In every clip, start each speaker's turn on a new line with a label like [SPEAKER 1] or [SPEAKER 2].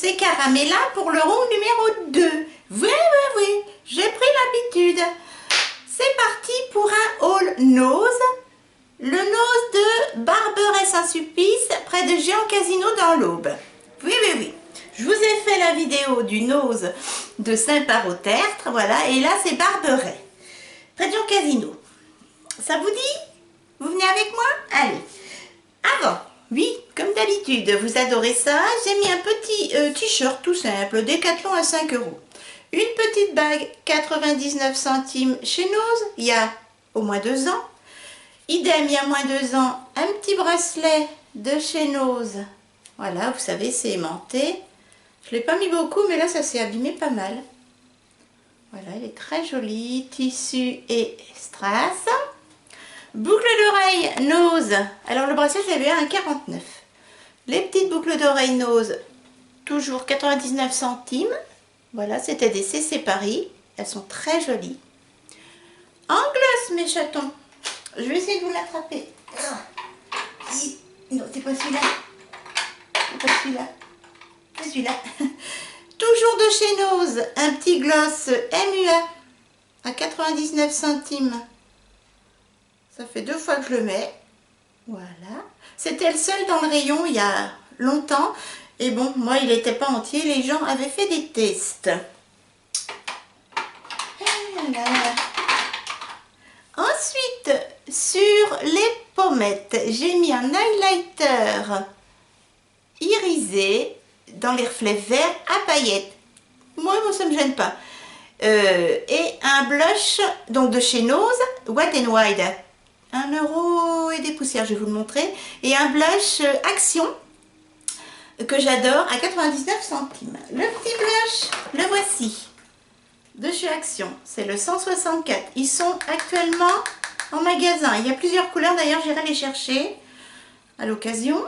[SPEAKER 1] c'est Caramella pour le rond numéro 2. Oui, j'ai pris l'habitude. C'est parti pour un haul nose. Le nose de Barberet Saint-Sulpice, près de Géant Casino dans l'Aube. Oui. Je vous ai fait la vidéo du nose de Saint-Parot-Tertre, voilà, et là c'est Barberet, près de Géant Casino. Ça vous dit? Vous venez avec moi? Allez. Avant, oui, comme d'habitude, vous adorez ça, j'ai mis un petit t-shirt tout simple, Décathlon à 5 €. Une petite bague, 99 centimes chez Nose, il y a au moins 2 ans. Idem, il y a moins 2 ans, un petit bracelet de chez Nose. Voilà, vous savez, c'est aimanté. Je ne l'ai pas mis beaucoup, mais là, ça s'est abîmé pas mal. Voilà, il est très joli, tissu et strass. Boucle d'oreille Nose. Alors, le bracelet, j'avais à 1,49 €. Les petites boucles d'oreille Nose, toujours 99 centimes. Voilà, c'était des CC Paris. Elles sont très jolies. En gloss, mes chatons. Je vais essayer de vous l'attraper. Non, c'est pas celui-là. C'est pas celui-là. C'est celui-là. Toujours de chez Nose, un petit gloss MUA à 99 centimes. Ça fait 2 fois que je le mets. Voilà. C'était le seul dans le rayon il y a longtemps. Et bon, moi, il n'était pas entier. Les gens avaient fait des tests. Voilà. Ensuite, sur les pommettes, j'ai mis un highlighter irisé dans les reflets verts à paillettes. Moi, ça ne me gêne pas. Et un blush donc de chez Nose, Wet n Wild. 1 € et des poussières, je vais vous le montrer. Et un blush Action que j'adore à 99 centimes. Le petit blush, le voici. De chez Action, c'est le 164. Ils sont actuellement en magasin. Il y a plusieurs couleurs, d'ailleurs j'irai les chercher à l'occasion.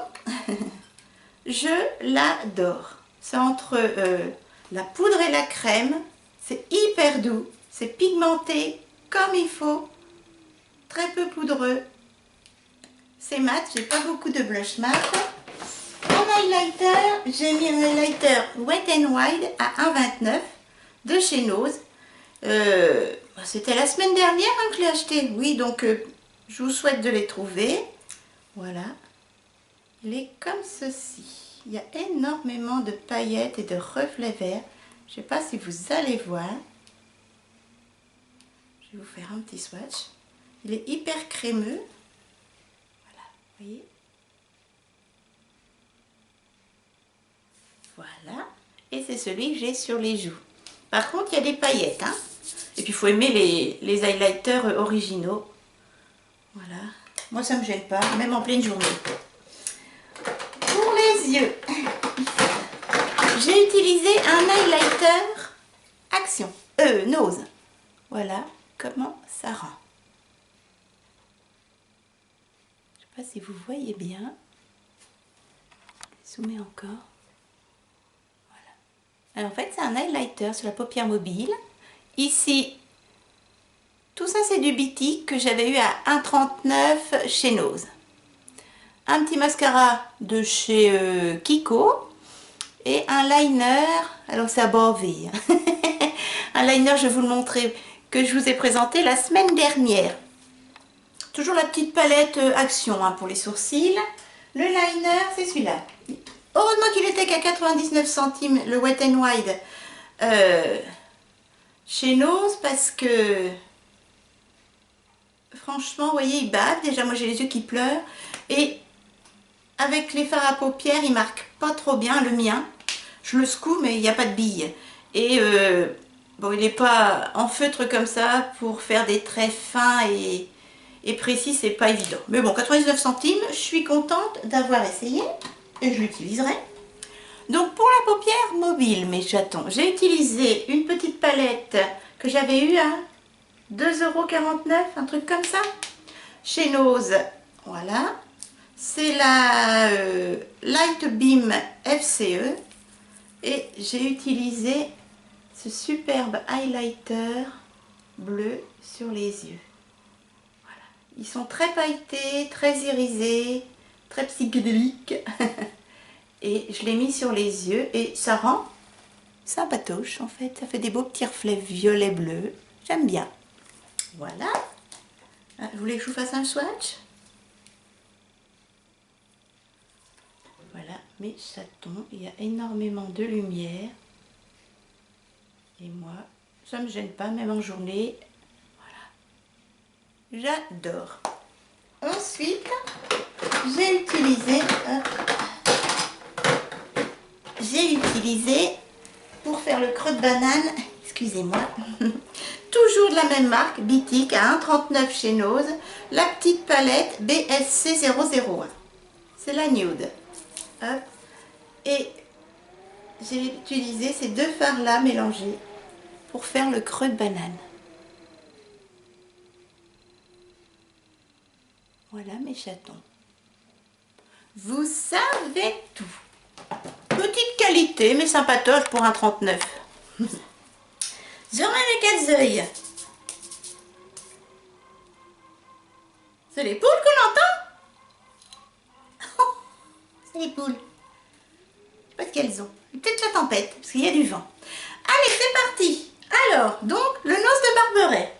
[SPEAKER 1] Je l'adore. C'est entre la poudre et la crème. C'est hyper doux. C'est pigmenté comme il faut. Très peu poudreux. C'est mat. J'ai pas beaucoup de blush mat. En highlighter, j'ai mis un highlighter Wet n Wild à 1,29 € de chez Nose. C'était la semaine dernière que je l'ai acheté. Oui, donc je vous souhaite de les trouver. Voilà. Il est comme ceci. Il y a énormément de paillettes et de reflets verts. Je ne sais pas si vous allez voir. Je vais vous faire un petit swatch. Il est hyper crémeux. Voilà, vous voyez. Voilà. Et c'est celui que j'ai sur les joues. Par contre, il y a des paillettes. Hein. Et puis, il faut aimer les highlighters originaux. Voilà. Moi, ça ne me gêne pas, même en pleine journée. Pour les yeux, j'ai utilisé un highlighter Action. Nose. Voilà comment ça rend. Je ne sais pas si vous voyez bien. Je zoome encore. Alors en fait, c'est un highlighter sur la paupière mobile. Ici, tout ça c'est du Bitic que j'avais eu à 1,39 € chez Nose. Un petit mascara de chez Kiko. Et un liner, alors c'est à Borvé. Un liner, je vais vous le montrer, que je vous ai présenté la semaine dernière. Toujours la petite palette Action hein, pour les sourcils. Le liner, c'est celui-là. Heureusement qu'il était qu'à 99 centimes, le Wet n Wild, chez Nose, parce que, franchement, vous voyez, il bave. Déjà, moi, j'ai les yeux qui pleurent. Et avec les fards à paupières, il marque pas trop bien, le mien. Je le secoue, mais il n'y a pas de bille. Et, bon, il n'est pas en feutre comme ça pour faire des traits fins et précis, c'est pas évident. Mais bon, 99 centimes, je suis contente d'avoir essayé. Et je l'utiliserai. Donc pour la paupière mobile, mes chatons, j'ai utilisé une petite palette que j'avais eue à 2,49 €, un truc comme ça, chez Nose. Voilà. C'est la Light Beam FCE. Et j'ai utilisé ce superbe highlighter bleu sur les yeux. Voilà. Ils sont très pailletés, très irisés, très psychédéliques. et je l'ai mis sur les yeux et ça rend sympatoche en fait. Ça fait des beaux petits reflets violet-bleu. J'aime bien. Voilà. Vous voulez que je vous fasse un swatch? Voilà, mes chatons. Il y a énormément de lumière. Et moi, ça ne me gêne pas, même en journée. Voilà. J'adore. Ensuite, j'ai utilisé pour faire le creux de banane, excusez-moi, toujours de la même marque, Bitic à 1,39 chez Nose, la petite palette BSC 001. C'est la nude. Hop. Et j'ai utilisé ces deux fards-là mélangés pour faire le creux de banane. Voilà mes chatons. Vous savez tout. Petite qualité, mais sympatoche pour un 39. J'en ai les 4 œils. C'est les poules qu'on entend? C'est les poules. Je sais pas ce qu'elles ont. Peut-être la tempête, parce qu'il y a du vent. Allez, c'est parti. Alors, donc, le noce de Barberet.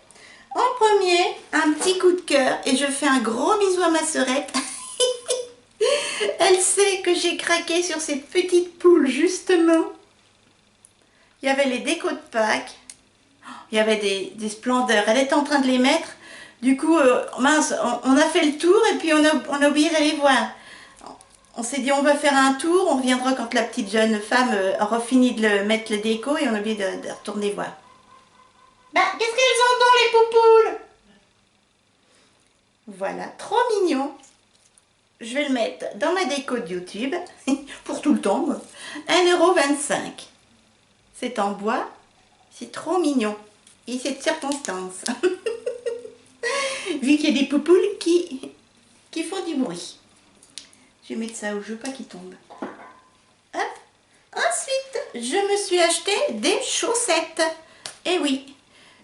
[SPEAKER 1] En premier, un petit coup de cœur et je fais un gros bisou à ma sœurette. Elle sait que j'ai craqué sur cette petite poule, justement. Il y avait les décos de Pâques. Il y avait des splendeurs. Elle était en train de les mettre. Du coup, mince, on a fait le tour et puis on a oublié d'aller voir. On s'est dit on va faire un tour, on reviendra quand la petite jeune femme aura fini de mettre le déco et on a oublié de retourner voir. Bah, qu'est-ce qu'elles ont dans les poupoules? Voilà, trop mignon. Je vais le mettre dans ma déco de YouTube, pour tout le temps, 1,25 €. C'est en bois, c'est trop mignon. Et c'est de circonstance. Vu qu'il y a des poupoules qui font du bruit. Je vais mettre ça où je veux pas qu'il tombe. Hop. Ensuite, je me suis acheté des chaussettes. Et oui,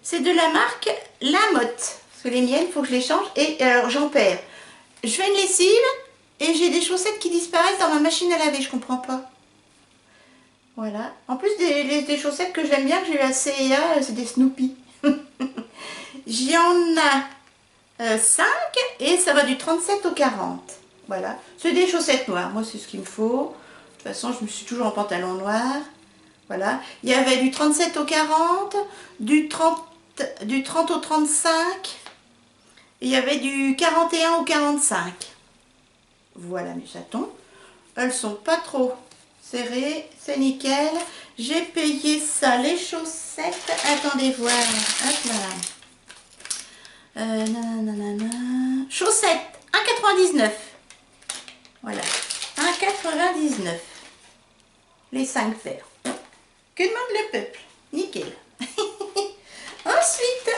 [SPEAKER 1] c'est de la marque Lamotte. Parce que les miennes, il faut que je les change. Et alors, j'en perds. Je fais une lessive et j'ai des chaussettes qui disparaissent dans ma machine à laver. Je comprends pas. Voilà. En plus, des chaussettes que j'aime bien, que j'ai eu à C&A, c'est des Snoopy. J'en ai 5 et ça va du 37 au 40. Voilà. C'est des chaussettes noires. Moi, c'est ce qu'il me faut. De toute façon, je me suis toujours en pantalon noir. Voilà. Il y avait du 37 au 40, du 30 au 35. Et il y avait du 41 au 45. Voilà mes chatons. Elles sont pas trop serrées. C'est nickel. J'ai payé ça, les chaussettes. Attendez voir. Hop là. Chaussettes. 1,99. Voilà. 1,99. Les 5 paires. Que demande le peuple? Nickel. Ensuite,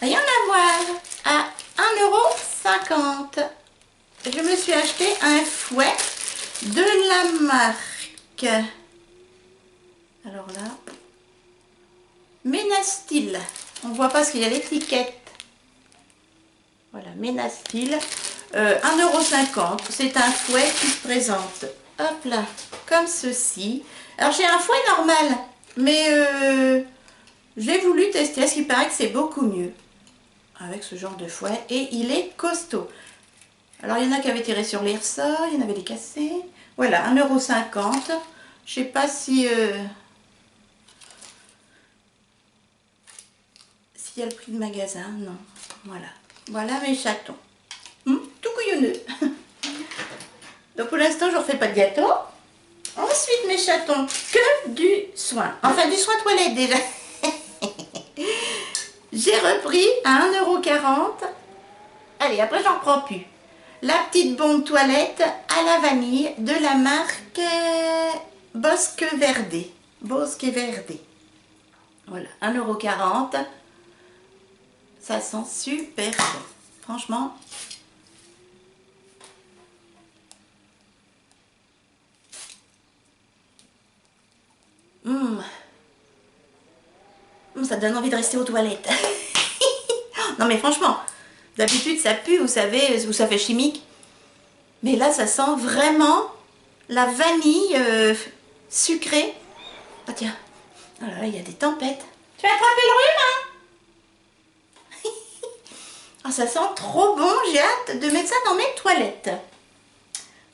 [SPEAKER 1] rien à voir. À 1,50 €. Je me suis acheté un fouet de la marque. Alors là, Ménastyle. On voit pas ce qu'il y a l'étiquette. Voilà, Ménastyle. 1,50 €. C'est un fouet qui se présente. Hop là, comme ceci. Alors j'ai un fouet normal, mais j'ai voulu tester, parce qu'il paraît que c'est beaucoup mieux avec ce genre de fouet. Et il est costaud. Alors il y en a qui avaient tiré sur les ressorts, il y en avait des cassés. Voilà, 1,50 €. Je sais pas si... s'il y a le prix de magasin, non. Voilà. Voilà mes chatons. Tout couillonneux. Donc pour l'instant, je ne refais pas de gâteau. Ensuite, mes chatons, que du soin. Enfin, du soin toilette déjà. J'ai repris à 1,40 €. Allez, après, j'en prends plus. La petite bombe toilette à la vanille de la marque Bosque Verde. Bosque Verde. Voilà, 1,40 €. Ça sent super bon. Franchement. Ça donne envie de rester aux toilettes. Non mais franchement, d'habitude ça pue, vous savez, ou ça fait chimique. Mais là ça sent vraiment la vanille sucrée. Ah tiens, oh là là, il y a des tempêtes. Tu vas attraper le rhume, hein? Ah, ça sent trop bon, j'ai hâte de mettre ça dans mes toilettes.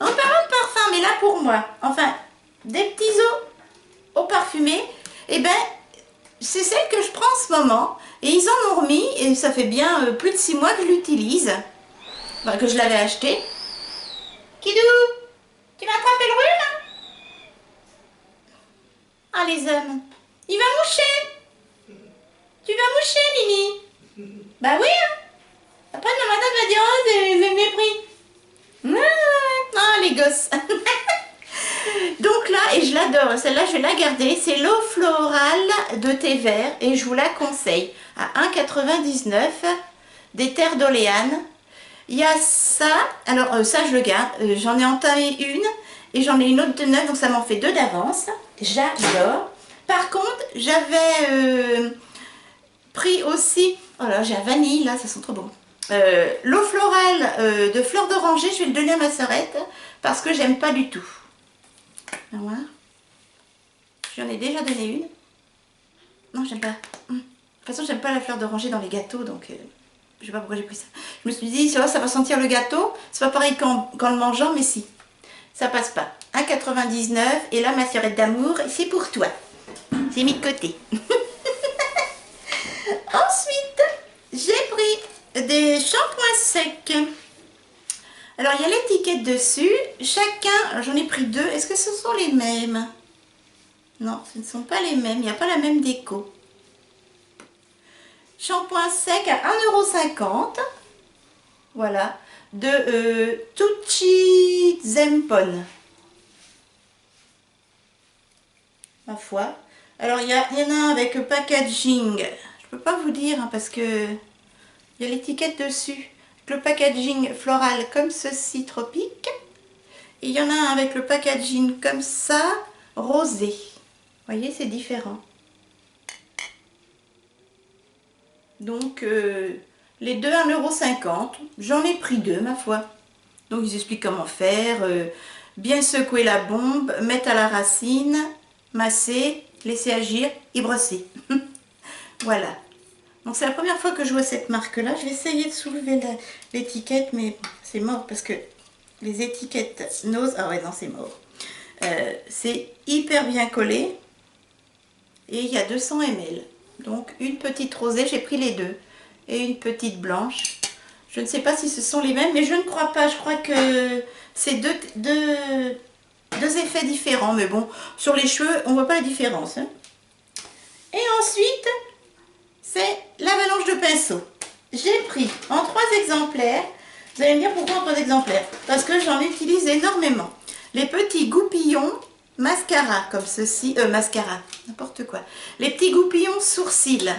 [SPEAKER 1] En parlant de parfum, mais là pour moi, enfin, des petits eaux parfumés, et ben, c'est celle que je prends en ce moment. Et ils en ont remis, et ça fait bien plus de 6 mois que je l'utilise. Enfin, que je l'avais acheté. Kidou, tu vas attraper le rhume, hein? Ah, les hommes, il va moucher. Tu vas moucher, Nini. Bah oui, hein. Après, ma madame va dire, oh, c'est mépris. Ah, les gosses. Donc là, et je l'adore, celle-là, je vais la garder. C'est l'eau florale de thé vert et je vous la conseille. À 1,99 € des terres d'Oléane. Il y a ça, alors ça, je le garde. J'en ai entamé une et j'en ai une autre de neuve, donc ça m'en fait 2 d'avance. J'adore. Par contre, j'avais pris aussi, oh là, j'ai la vanille, là, ça sent trop bon. L'eau florale de fleur d'oranger, je vais le donner à ma sœurette parce que j'aime pas du tout. Voilà. J'en ai déjà donné une. Non, j'aime pas. De toute façon, j'aime pas la fleur d'oranger dans les gâteaux, donc je sais pas pourquoi j'ai pris ça. Je me suis dit, ça va sentir le gâteau. C'est pas pareil qu'en le mangeant, mais si. Ça passe pas. 1,99 € et là, ma sœurette d'amour, c'est pour toi. C'est mis de côté. Ensuite, j'ai pris des shampoings secs. Alors, il y a l'étiquette dessus. Chacun, j'en ai pris 2. Est-ce que ce sont les mêmes? Non, ce ne sont pas les mêmes. Il n'y a pas la même déco. Shampoing sec à 1,50 €. Voilà. De Tucci Zempon. Ma foi. Alors, il y en a un avec le packaging. Je peux pas vous dire, hein, parce que il y a l'étiquette dessus. Le packaging floral comme ceci, tropique. Et il y en a un avec le packaging comme ça, rosé. Vous voyez, c'est différent. Donc, les deux 1,50 €. J'en ai pris 2, ma foi. Donc, ils expliquent comment faire. Bien secouer la bombe, mettre à la racine, masser, laisser agir et brosser. Voilà. Donc c'est la première fois que je vois cette marque-là. Je vais essayer de soulever l'étiquette, mais c'est mort parce que les étiquettes Nose... Ah ouais, non, c'est mort. C'est hyper bien collé. Et il y a 200 ml. Donc une petite rosée, j'ai pris les deux. Et une petite blanche. Je ne sais pas si ce sont les mêmes, mais je ne crois pas. Je crois que c'est deux effets différents. Mais bon, sur les cheveux, on ne voit pas la différence. Hein. Et ensuite... c'est l'avalanche de pinceaux. J'ai pris en 3 exemplaires. Vous allez me dire pourquoi en 3 exemplaires? Parce que j'en utilise énormément. Les petits goupillons mascara, comme ceci. Mascara, n'importe quoi. Les petits goupillons sourcils,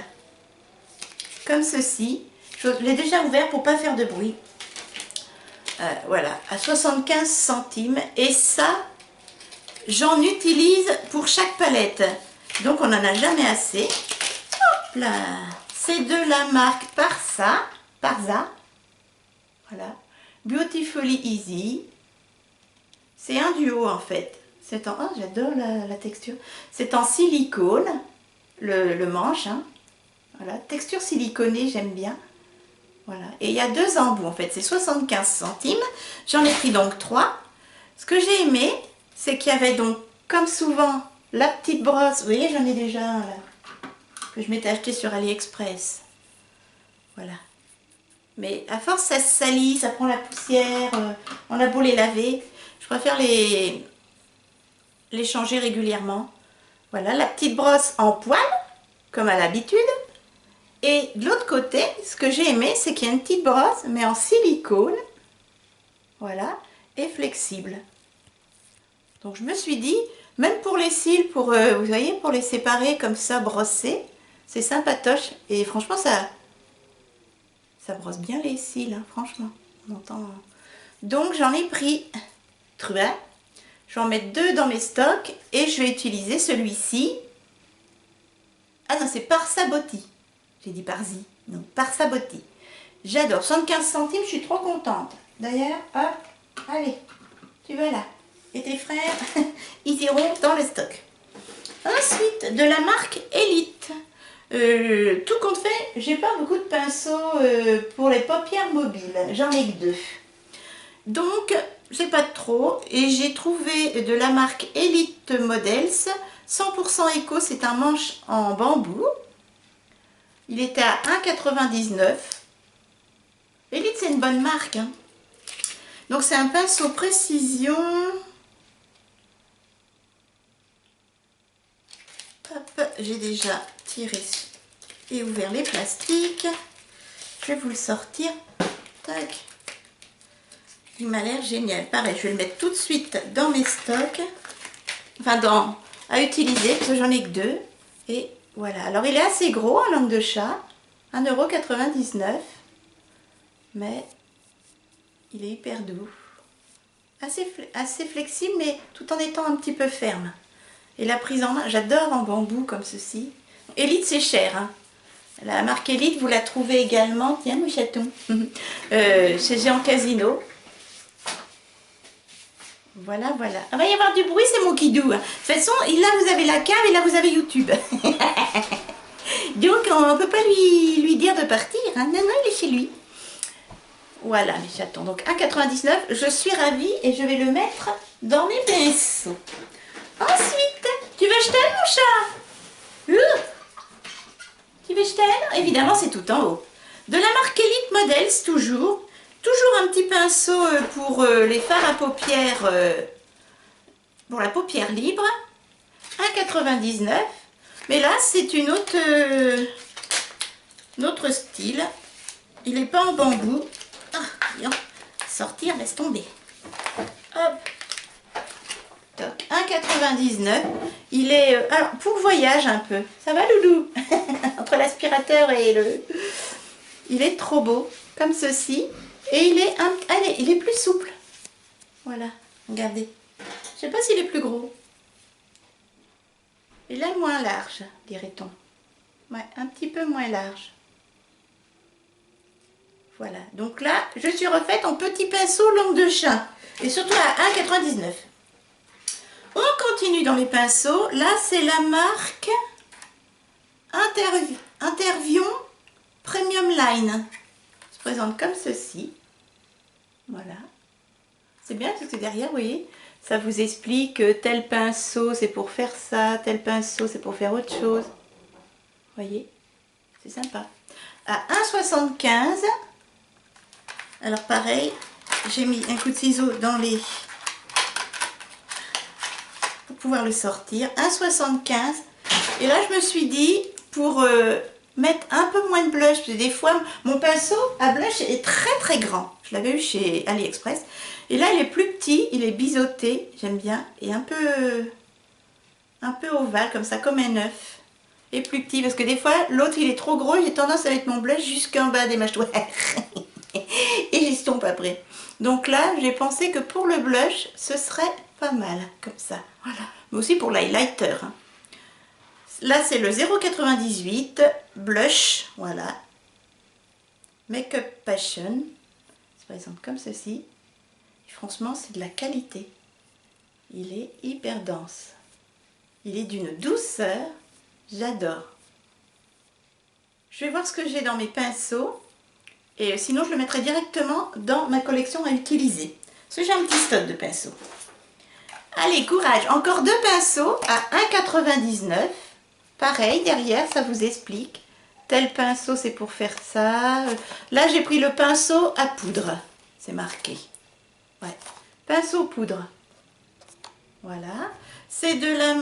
[SPEAKER 1] comme ceci. Je l'ai déjà ouvert pour ne pas faire de bruit. Voilà, à 75 centimes. Et ça, j'en utilise pour chaque palette. Donc on n'en a jamais assez. Là, c'est de la marque Parza. Voilà. Beautifully Easy. C'est un duo en fait. C'est en... Oh, j'adore la texture. C'est en silicone, le manche. Hein. Voilà. Texture siliconée, j'aime bien. Voilà. Et il y a 2 embouts en fait. C'est 75 centimes. J'en ai pris donc 3. Ce que j'ai aimé, c'est qu'il y avait donc, comme souvent, la petite brosse. Vous voyez, j'en ai déjà un là. Que je m'étais acheté sur AliExpress. Voilà. Mais à force, ça se salit, ça prend la poussière, on a beau les laver. Je préfère les changer régulièrement. Voilà, la petite brosse en poil, comme à l'habitude. Et de l'autre côté, ce que j'ai aimé, c'est qu'il y a une petite brosse, mais en silicone. Voilà, et flexible. Donc je me suis dit, même pour les cils, pour, vous voyez, pour les séparer comme ça, brosser, c'est sympatoche et franchement ça brosse bien les cils, hein, franchement. On entend. Donc j'en ai pris 3. Je vais en mettre 2 dans mes stocks et je vais utiliser celui-ci. Ah non, c'est Parza Beauty. J'ai dit Parzi. Non, Parza Beauty. J'adore. 75 centimes, je suis trop contente. D'ailleurs, hop, allez, tu vas là. et tes frères, ils iront dans le stock. Ensuite, de la marque Elite. Tout compte fait, j'ai pas beaucoup de pinceaux pour les paupières mobiles. J'en ai que 2. Donc, j'ai pas de trop. Et j'ai trouvé de la marque Elite Models. 100% éco, c'est un manche en bambou. Il était à 1,99 €. Elite, c'est une bonne marque, hein. Donc, c'est un pinceau précision. Hop, j'ai déjà tiré et ouvert les plastiques. Je vais vous le sortir. Tac. Il m'a l'air génial. Pareil, je vais le mettre tout de suite dans mes stocks. Enfin, à utiliser, parce que j'en ai que 2. Et voilà. Alors, il est assez gros en langue de chat. 1,99 €. Mais il est hyper doux. Assez flexible, mais tout en étant un petit peu ferme. Et la prise en main, j'adore en bambou comme ceci. Elite, c'est cher, hein. La marque Elite, vous la trouvez également, tiens mon chaton, chez Géant Casino. Voilà, voilà. Il va y avoir du bruit, c'est mon kidou. De toute façon, là vous avez la cave et là vous avez YouTube. Donc on ne peut pas lui dire de partir, hein. Non, non, il est chez lui. Voilà mes chatons. Donc 1,99 €, je suis ravie et je vais le mettre dans mes pinceaux. Ensuite, tu veux jeter mon chat? Tu veux jeter? Évidemment, c'est tout en haut. De la marque Elite Models, toujours. Toujours un petit pinceau pour les fards à paupières, pour la paupière libre. 1,99 €. Mais là, c'est une autre style. Il n'est pas en bambou. Ah, viens, sortir, laisse tomber. Hop. 1,99 €. Il est alors pour voyage un peu. Ça va loulou? Entre l'aspirateur et le... Il est trop beau, comme ceci. Et il est plus souple. Voilà, regardez. Je sais pas s'il est plus gros. Il est moins large, dirait-on. Ouais, un petit peu moins large. Voilà, donc là, je suis refaite en petit pinceau langue de chat. Et surtout à 1,99 €. On continue dans les pinceaux. Là, c'est la marque Intervion Premium Line. Ça se présente comme ceci. Voilà. C'est bien parce que derrière, vous voyez, ça vous explique que tel pinceau, c'est pour faire ça. Tel pinceau, c'est pour faire autre chose. Vous voyez, c'est sympa. À 1,75 €. Alors pareil, j'ai mis un coup de ciseau dans les... pouvoir le sortir. 1,75 €. Et là je me suis dit pour mettre un peu moins de blush, parce que des fois mon pinceau à blush est très grand, je l'avais eu chez AliExpress, et là il est plus petit, il est biseauté, j'aime bien, et un peu ovale comme ça, comme un œuf, et plus petit, parce que des fois l'autre il est trop gros, j'ai tendance à mettre mon blush jusqu'en bas des mâchoires et j'estompe après. Donc là j'ai pensé que pour le blush ce serait pas mal, comme ça, voilà. Mais aussi pour l'highlighter, hein. Là c'est le 0,98 € blush, voilà. Make-up Passion, ça se présente comme ceci. Et franchement c'est de la qualité. Il est hyper dense. Il est d'une douceur, j'adore. Je vais voir ce que j'ai dans mes pinceaux. Et sinon je le mettrai directement dans ma collection à utiliser. Parce que j'ai un petit stock de pinceaux. Allez, courage, encore 2 pinceaux à 1,99 €. Pareil, derrière, ça vous explique. Tel pinceau, c'est pour faire ça. Là, j'ai pris le pinceau à poudre. C'est marqué. Ouais, pinceau poudre. Voilà. C'est de la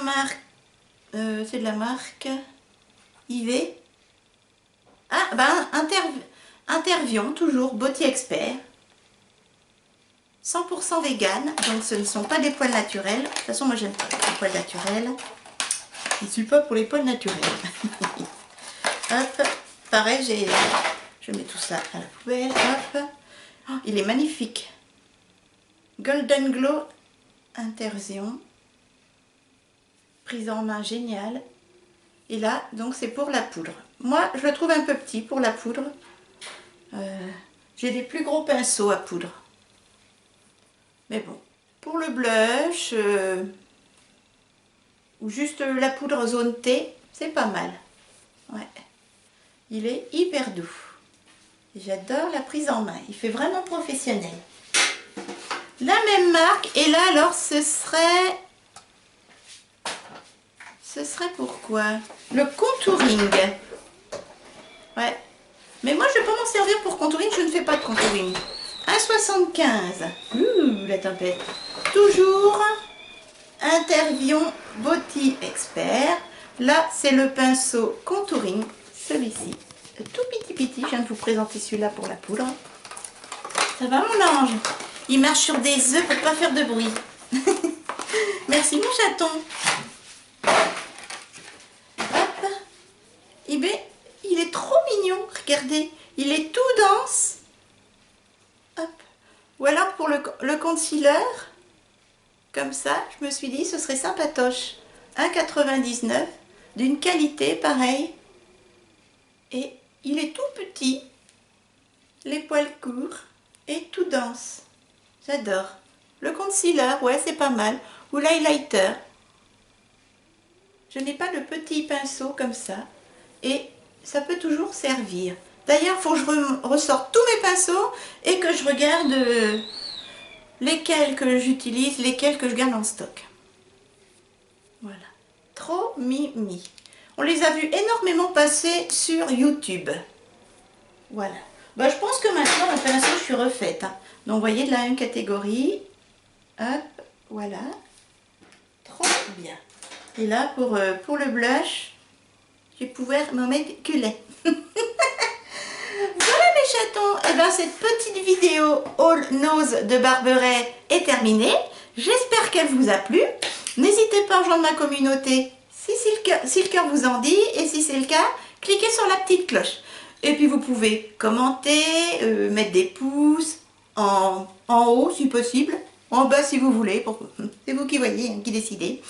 [SPEAKER 1] marque IV. Ah, ben, Intervion, toujours, Beauty Expert. 100% vegan, donc ce ne sont pas des poils naturels. De toute façon, moi j'aime pas les poils naturels. Je ne suis pas pour les poils naturels. Hop, pareil, je mets tout ça à la poubelle. Hop, oh, il est magnifique. Golden Glow Intervion. Prise en main géniale. Et là, donc c'est pour la poudre. Moi, je le trouve un peu petit pour la poudre. J'ai des plus gros pinceaux à poudre. Mais bon, pour le blush ou juste la poudre zone T, c'est pas mal. Ouais. Il est hyper doux. J'adore la prise en main. Il fait vraiment professionnel. La même marque. Et là, alors, ce serait pourquoi? Le contouring. Ouais. Mais moi, je ne vais pas m'en servir pour contouring. Je ne fais pas de contouring. 1,75. La tempête. Toujours Intervion Beauty Expert. Là, c'est le pinceau contouring. Celui-ci. Tout petit. Je viens de vous présenter celui-là pour la poudre. Ça va, mon ange? Il marche sur des œufs pour ne pas faire de bruit. Merci, mon chaton. Hop. Eh bien, il est trop mignon. Regardez, il est tout dense. Hop. Ou alors pour le concealer, comme ça, je me suis dit, ce serait sympatoche. 1,99, d'une qualité pareille. Et il est tout petit, les poils courts et tout dense. J'adore. Le concealer, ouais, c'est pas mal. Ou l'highlighter. Je n'ai pas de petit pinceau comme ça. Et ça peut toujours servir. D'ailleurs, il faut que je ressorte tous mes pinceaux et que je regarde lesquels que j'utilise, lesquels que je garde en stock. Voilà. Trop mimi. On les a vus énormément passer sur YouTube. Voilà. Bah, je pense que maintenant, le pinceau, je suis refaite. Hein. Donc, vous voyez, de la même catégorie. Hop, voilà. Trop bien. Et là, pour le blush, je vais pouvoir m'en mettre que là. Voilà mes chatons. Et bien, cette petite vidéo All Nose de Barberet est terminée. J'espère qu'elle vous a plu. N'hésitez pas à rejoindre ma communauté si le cœur vous en dit. Et si c'est le cas, cliquez sur la petite cloche. Et puis, vous pouvez commenter, mettre des pouces en haut si possible. En bas si vous voulez, c'est vous qui voyez, qui décidez.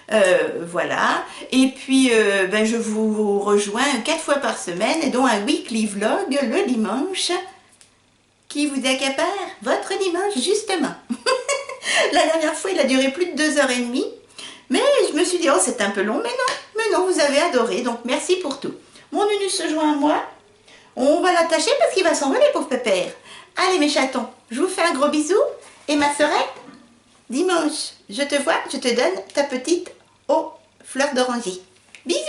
[SPEAKER 1] Voilà. Et puis, je vous rejoins 4 fois par semaine, et dont un weekly vlog le dimanche, qui vous accapare votre dimanche, justement. La dernière fois, il a duré plus de 2h30, mais je me suis dit, oh, c'est un peu long, mais non, vous avez adoré, donc merci pour tout. Mon Nunu se joint à moi, on va l'attacher parce qu'il va s'envoler, pauvre pépère. Allez mes chatons, je vous fais un gros bisou. Et ma sœurette, dimanche, je te vois, je te donne ta petite eau fleur d'oranger. Bisous!